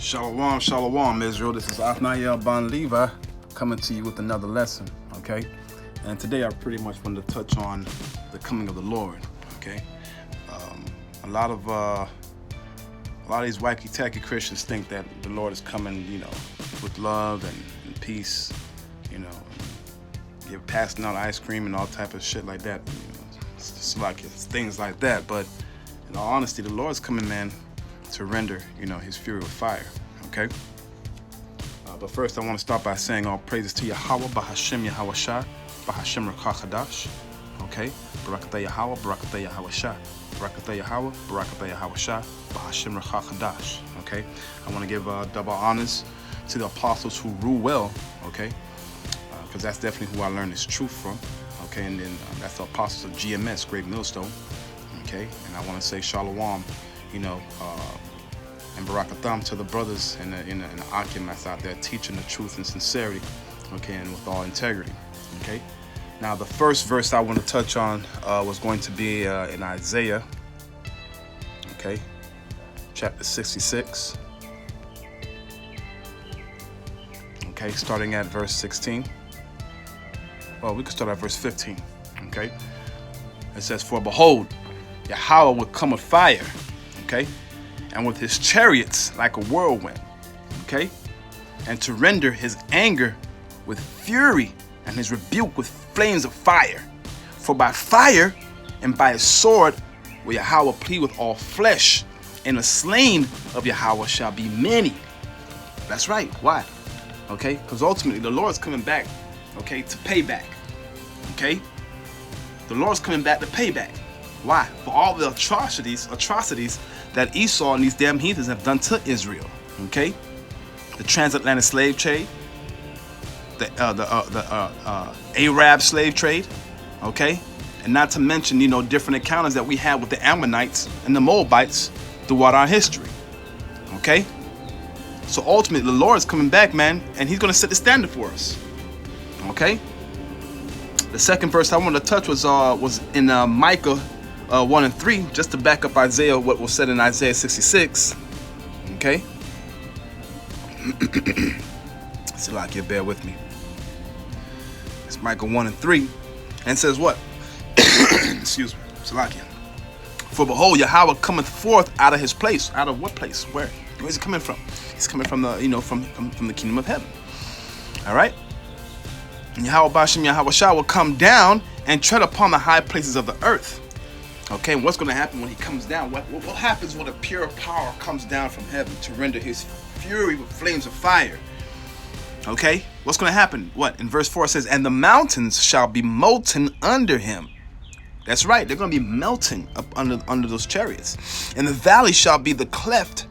Shalom, shalom, Israel. This is Athnael Ban Levi coming to you with another lesson, okay? And today I pretty much wanted to touch on the coming of the Lord, okay? A lot of these wacky-tacky Christians think that the Lord is coming, with love and peace, you're passing out ice cream and all type of shit like that. It's just like it's things like that. But in all honesty, the Lord's coming, man, to render, his fury with fire, okay? But first, I want to start by saying all praises to Yahweh, Bahashem Yahweh Shah, Bahashem Rakah Hadash, okay? Barakatah Yahweh, Barakatah Yahweh Shah, Barakatah Yahweh, Barakatah Yahweh Shah, Bahashem Rakah Hadash, okay? I want to give double honors to the apostles who rule well, okay? Because that's definitely who I learned this truth from, okay? And then that's the apostles of GMS, Great Millstone, okay? And I want to say shalom, and barakatham to the brothers and the Akim that's out there teaching the truth in sincerity, okay, and with all integrity, okay. Now the first verse I want to touch on was going to be in Isaiah, okay, chapter 66, okay, starting at verse 16. Well, we could start at verse 15, okay. It says, "For behold, Yahweh will come with fire, okay, and with his chariots like a whirlwind, okay, and to render his anger with fury and his rebuke with flames of fire. For by fire and by his sword will Yahweh plead with all flesh, and the slain of Yahweh shall be many." That's right. Why? Okay, because ultimately the Lord's coming back, okay, to pay back, okay. The Lord's coming back to pay back. Why? For all the atrocities that Esau and these damn heathens have done to Israel. Okay, the transatlantic slave trade, the Arab slave trade. Okay, and not to mention different encounters that we had with the Ammonites and the Moabites throughout our history. Okay, so ultimately the Lord is coming back, man, and He's going to set the standard for us. Okay. The second verse I wanted to touch was in Micah 1 and 3, just to back up Isaiah, what was said in Isaiah 66. Okay. Salakia, bear with me. It's Micah 1 and 3, and it says what? Excuse me. Salakia. "For behold, Yahweh cometh forth out of his place." Out of what place? Where is he coming from? He's coming from the, from the kingdom of heaven. All right. And Yahweh Bashem Yahweh Shah will come down and tread upon the high places of the earth. Okay, and what's going to happen when he comes down? What happens when a pure power comes down from heaven to render his fury with flames of fire? Okay, what's going to happen? What? In verse 4 it says, "And the mountains shall be molten under him." That's right, they're going to be melting up under those chariots. "And the valley shall be cleft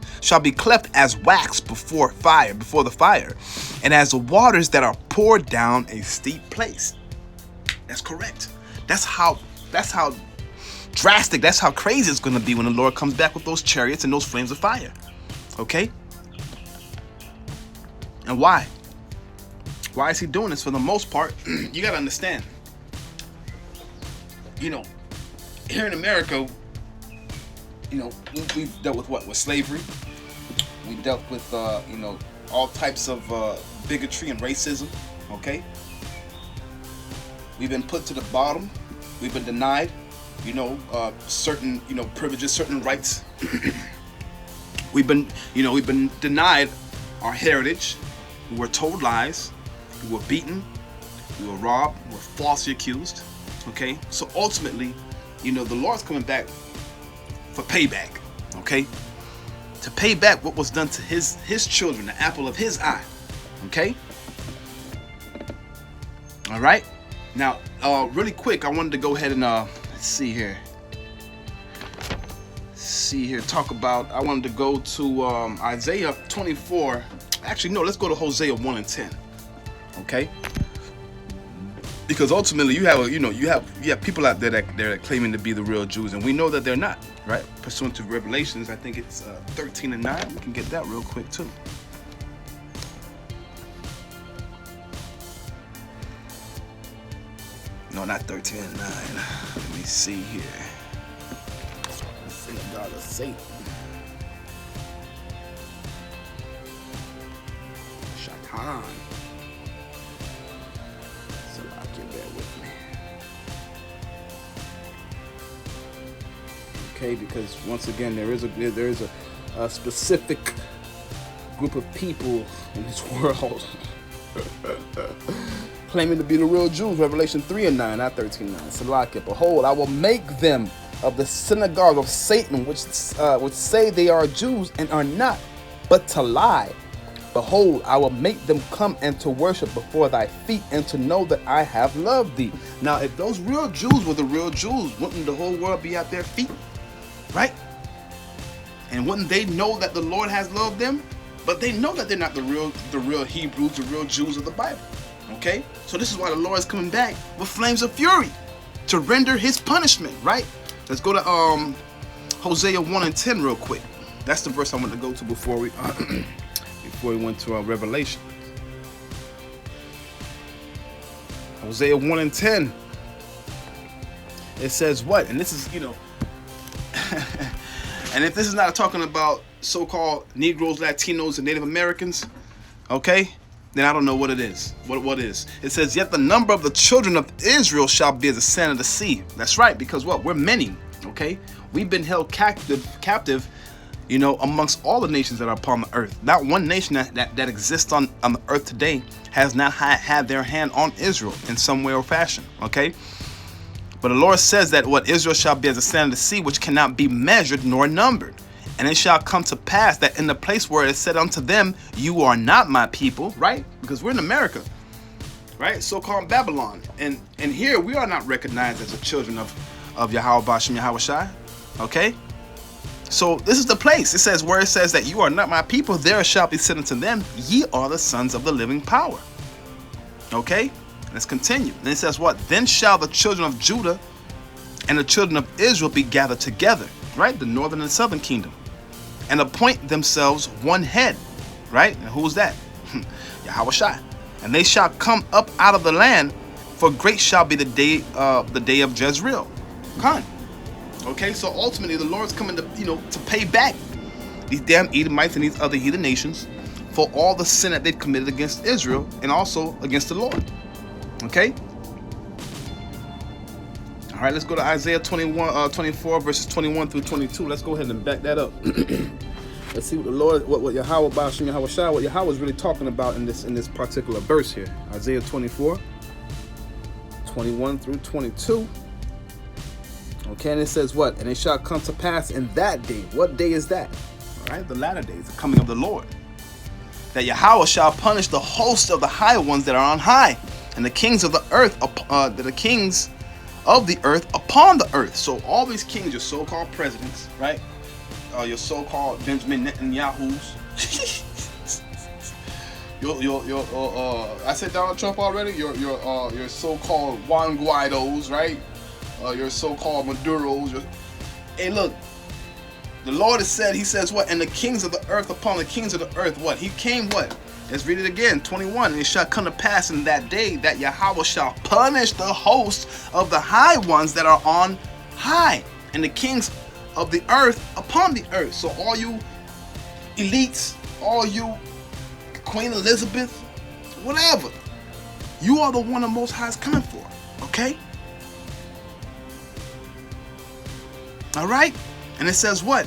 as wax before the fire, and as the waters that are poured down a steep place." That's correct. That's how drastic, that's how crazy it's going to be when the Lord comes back with those chariots and those flames of fire. Okay? And why? Why is he doing this? For the most part, you got to understand, here in America, we've dealt with what? With slavery. We dealt with, all types of bigotry and racism, okay? We've been put to the bottom. We've been denied, certain, privileges, certain rights. we've been denied our heritage. We were told lies. We were beaten. We were robbed. We were falsely accused, okay? So ultimately, the Lord's coming back for payback, okay? To pay back what was done to his children, the apple of his eye, okay? All right? Now, really quick, I wanted to go ahead and, let's see here, talk about, I wanted to go to Isaiah 24. Actually, no, let's go to Hosea 1 and 10, okay? Because ultimately, you have people out there that they're claiming to be the real Jews, and we know that they're not, right? Pursuant to Revelations, I think it's 13 and 9. We can get that real quick too. No, not 13 and 9. Let me see here. Synagogue of Satan. Con. So I can bear with me. Okay, because once again there is a specific group of people in this world claiming to be the real Jews. Revelation 3:9, not 13:9. Salakia, behold, I will make them of the synagogue of Satan, which say they are Jews and are not, but to lie. Behold, I will make them come and to worship before thy feet, and to know that I have loved thee. Now, if those real Jews were the real Jews, wouldn't the whole world be at their feet? Right? And wouldn't they know that the Lord has loved them? But they know that they're not the real Hebrews, the real Jews of the Bible. Okay? So this is why the Lord is coming back with flames of fury to render his punishment, right? Let's go to Hosea 1:10 real quick. That's the verse I want to go to before we went to our Revelation. Hosea 1:10. It says what? And this is, and if this is not talking about so-called Negroes, Latinos, and Native Americans, okay, then I don't know what it is. What is? It says, yet the number of the children of Israel shall be as the sand of the sea. That's right, because what? We're many, okay? We've been held captive, amongst all the nations that are upon the earth. Not one nation that exists on the earth today has not had their hand on Israel in some way or fashion, okay? But the Lord says that what? Israel shall be as the sand of the sea, which cannot be measured nor numbered. And it shall come to pass that in the place where it is said unto them, you are not my people, right? Because we're in America, right? So-called Babylon. And here we are not recognized as the children of Yahweh Bashem Yahweh Shai, okay? So this is the place. It says, where it says that you are not my people, there shall be said unto them, ye are the sons of the living power. Okay? Let's continue. And it says what? Then shall the children of Judah and the children of Israel be gathered together, right? The northern and southern kingdom. And appoint themselves one head, right? And who's that? Yahweh Shai. And they shall come up out of the land, for great shall be the day of Jezreel. Khan. Okay, so ultimately the Lord's coming to, to pay back these damn Edomites and these other heathen nations for all the sin that they've committed against Israel and also against the Lord. Okay? All right, let's go to Isaiah 24, verses 21 through 22. Let's go ahead and back that up. Let's see what the Lord, what Yahweh Bashem Yahweh Shai, what Yahweh is really talking about in this particular verse here. Isaiah 24, 21 through 22. Okay, and it says what? And it shall come to pass in that day. What day is that? All right, the latter days, the coming of the Lord. That Yahweh shall punish the host of the high ones that are on high, and the kings of the earth, the kings of the earth upon the earth. So all these kings, your so-called presidents, right? Your so-called Benjamin Netanyahu's. I said Donald Trump already. Your so-called Juan Guaidos, right? Your so-called Maduros. Hey, look. The Lord has said, he says what? And the kings of the earth upon the kings of the earth, what? He came what? Let's read it again. 21. And it shall come to pass in that day that Yahweh shall punish the host of the high ones that are on high, and the kings of the earth upon the earth. So all you elites, all you Queen Elizabeth, whatever, you are the one the Most High is coming for. Okay? All right? And it says what?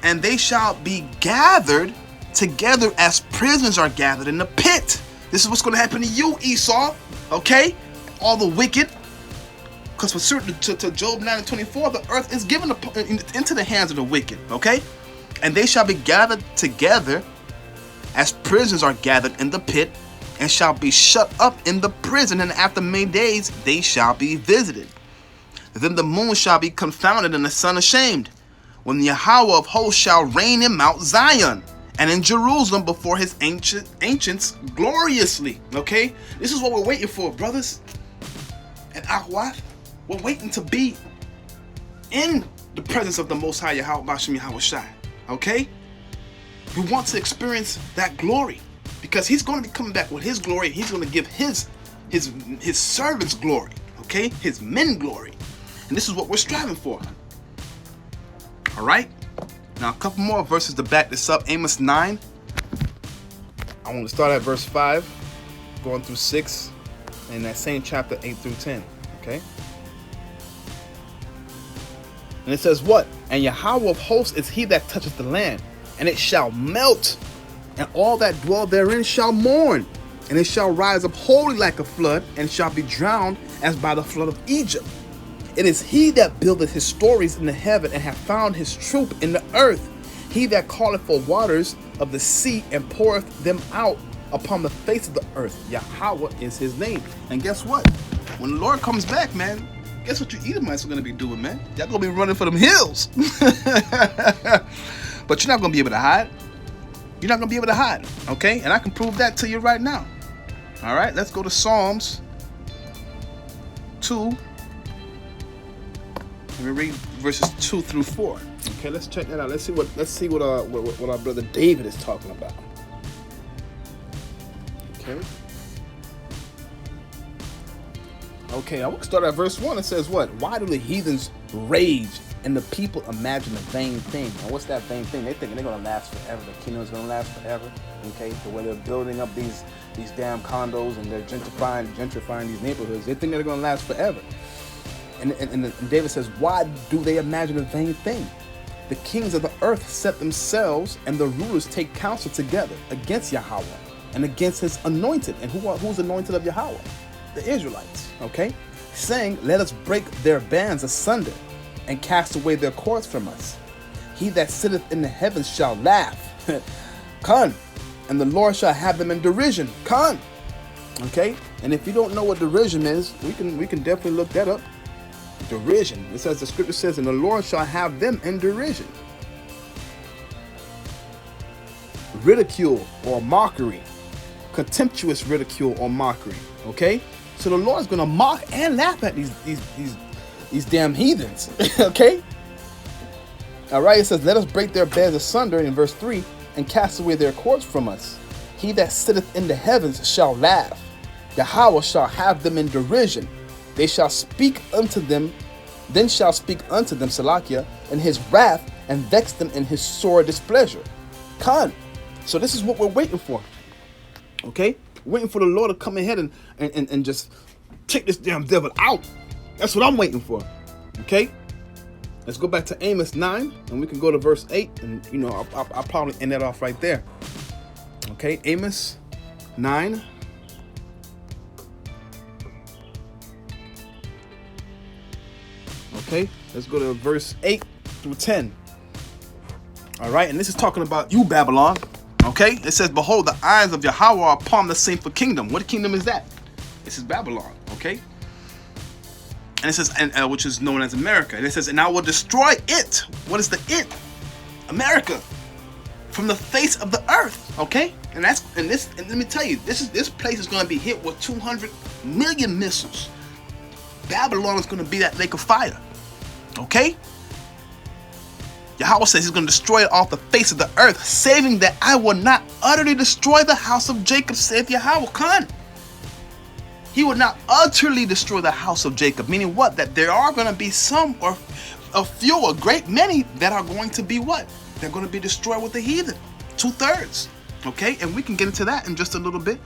And they shall be gathered together as prisoners are gathered in the pit. This is what's going to happen to you, Esau. Okay? All the wicked. Because for certain, to Job 9:24, the earth is given into the hands of the wicked. Okay? And they shall be gathered together as prisoners are gathered in the pit, and shall be shut up in the prison, and after many days they shall be visited. Then the moon shall be confounded and the sun ashamed, when the Yahweh of hosts shall reign in Mount Zion and in Jerusalem before his ancients gloriously. Okay? This is what we're waiting for, brothers and Akhwat. We're waiting to be in the presence of the Most High Yahweh Bashem Yahweh Shai. Okay? We want to experience that glory, because he's going to be coming back with his glory. He's going to give his servants glory. Okay? His men glory. And this is what we're striving for. All right? Now, a couple more verses to back this up. Amos 9. I want to start at verse 5, going through 6, and that same chapter 8 through 10. Okay? And it says what? And Yahweh of hosts is he that toucheth the land, and it shall melt, and all that dwell therein shall mourn, and it shall rise up wholly like a flood, and shall be drowned as by the flood of Egypt. It is he that buildeth his stories in the heaven, and hath found his troop in the earth. He that calleth for waters of the sea, and poureth them out upon the face of the earth. Yahweh is his name. And guess what? When the Lord comes back, man, guess what you Edomites are going to be doing, man? Y'all going to be running for them hills. But you're not going to be able to hide. You're not going to be able to hide, okay? And I can prove that to you right now. All right, let's go to Psalms 2. Let me read verses 2 through 4. Okay, let's check that out. Let's see what our brother David is talking about. Okay. Okay, I will start at verse 1. It says what? Why do the heathens rage and the people imagine a vain thing? And what's that vain thing? They thinking they're gonna last forever. The kingdom's gonna last forever. Okay, the way they're building up these damn condos and they're gentrifying these neighborhoods. They think they're gonna last forever. And David says, why do they imagine a vain thing? The kings of the earth set themselves, and the rulers take counsel together against Yahweh and against his anointed. And who's anointed of Yahweh? The Israelites. Okay, saying, let us break their bands asunder and cast away their cords from us. He that sitteth in the heavens shall laugh. Con. And the Lord shall have them in derision. Con. Okay, and if you don't know what derision is, we can definitely look that up. Derision. It says, the scripture says, and the Lord shall have them in derision. Ridicule or mockery. Contemptuous ridicule or mockery. Okay, so the Lord's gonna mock and laugh at these damn heathens. Okay. All right. It says, let us break their bands asunder in verse 3 and cast away their cords from us. He that sitteth in the heavens shall laugh. Yahweh shall have them in derision. They shall speak unto them, then shall speak unto them, Salakia, in his wrath, and vex them in his sore displeasure. Khan. So this is what we're waiting for. Okay? Waiting for the Lord to come ahead and just take this damn devil out. That's what I'm waiting for. Okay? Let's go back to Amos 9, and we can go to verse 8, and you know, I'll probably end that off right there. Okay, Amos 9. Okay, let's go to verse 8 through 10. All right, and this is talking about you, Babylon. Okay, it says, behold, the eyes of Yahweh are upon the sinful kingdom. What kingdom is that? This is Babylon. Okay, and it says, which is known as America. And it says, and I will destroy it. What is the it? America, from the face of the earth. Okay, and let me tell you, this place is going to be hit with 200 million missiles. Babylon is going to be that lake of fire. Okay? Yahweh says he's going to destroy it off the face of the earth, saving that I will not utterly destroy the house of Jacob, saith Yahweh. Khan. He will not utterly destroy the house of Jacob. Meaning what? That there are going to be some, or a few, a great many, that are going to be what? They're going to be destroyed with the heathen. 2/3. Okay? And we can get into that in just a little bit.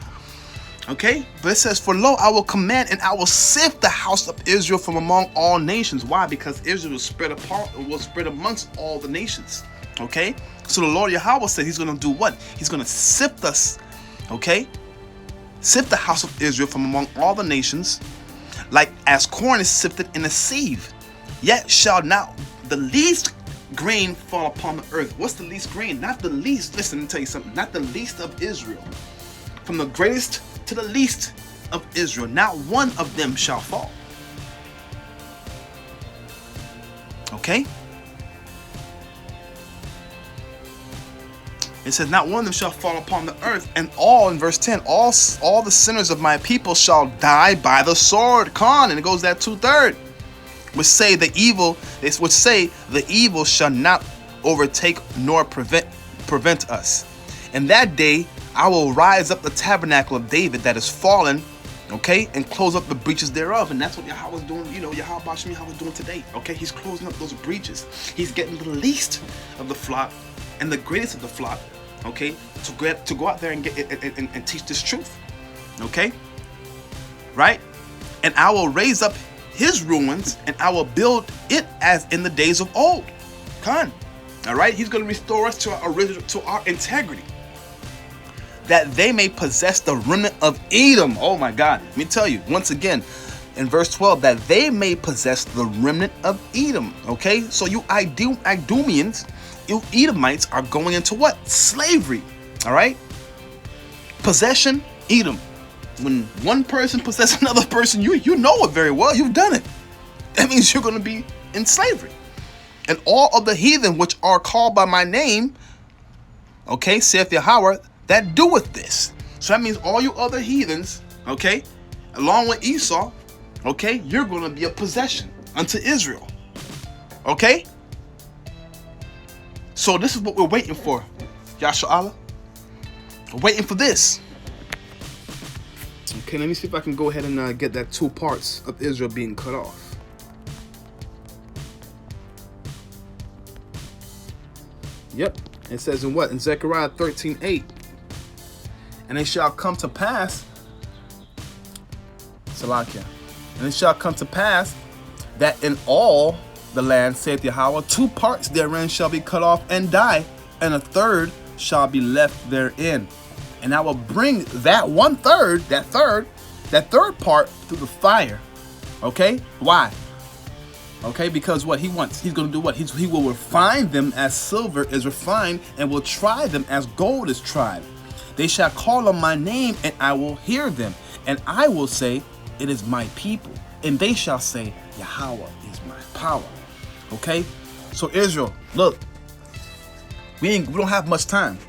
Okay, but it says, for lo, I will command and I will sift the house of Israel from among all nations. Why? Because Israel was spread apart, was spread amongst all the nations. Okay, so the Lord Yahweh said he's going to do what? He's going to sift us. Okay, sift the house of Israel from among all the nations, like as corn is sifted in a sieve. Yet shall not the least grain fall upon the earth. What's the least grain? Not the least. Listen, let me tell you something. Not the least of Israel. From the greatest to the least of Israel, not one of them shall fall. Okay? It says, not one of them shall fall upon the earth, and all, in verse 10, all the sinners of my people shall die by the sword. Khan, and it goes that 2/3, which say the evil shall not overtake nor prevent us. In that day I will rise up the tabernacle of David that is fallen, okay, and close up the breaches thereof. And that's what Yahweh was doing, you know, Yahweh is doing today, okay? He's closing up those breaches. He's getting the least of the flock and the greatest of the flock, okay, to go out there and and teach this truth, okay, right? And I will raise up his ruins, and I will build it as in the days of old. Khan, all right? He's going to restore us to our original, to our integrity, that they may possess the remnant of Edom. Oh my God! Let me tell you once again, in verse 12, that they may possess the remnant of Edom. Okay, so you Idumeans, you Edomites are going into what? Slavery. All right, possession, Edom. When one person possesses another person, you know it very well. You've done it. That means you're going to be in slavery. And all of the heathen which are called by my name, okay, saith Yahweh, that doeth this. So that means all you other heathens, okay, along with Esau, okay, you're going to be a possession unto Israel. Okay? So this is what we're waiting for, Yasha'Allah. We're waiting for this. Okay, let me see if I can go ahead and get that 2 parts of Israel being cut off. Yep, it says in what? In Zechariah 13:8. And it shall come to pass, Salakia, and it shall come to pass that in all the land, saith Yahweh, 2 parts therein shall be cut off and die, and a third shall be left therein. And I will bring that 1/3, that third part through the fire. Okay? Why? Okay, because what he wants, he's going to do what? He will refine them as silver is refined, and will try them as gold is tried. They shall call on my name, and I will hear them. And I will say, it is my people. And they shall say, Yahweh is my power. Okay? So Israel, look, we don't have much time.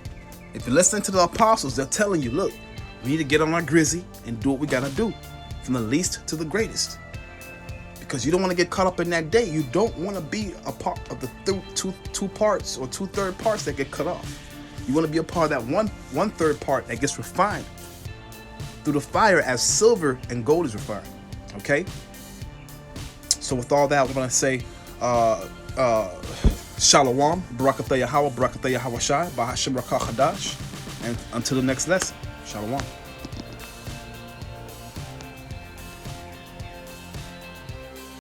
If you're listening to the apostles, they're telling you, look, we need to get on our grizzy and do what we got to do, from the least to the greatest. Because you don't want to get caught up in that day. You don't want to be a part of the two parts or 2/3 parts that get cut off. You want to be a part of that 1/3 part that gets refined through the fire as silver and gold is refined. Okay? So with all that, we're going to say Shalom, Barakatah Yahweh, Barakatah Yahweh Shai, Bahashim Rakah Hadash, and until the next lesson, Shalom.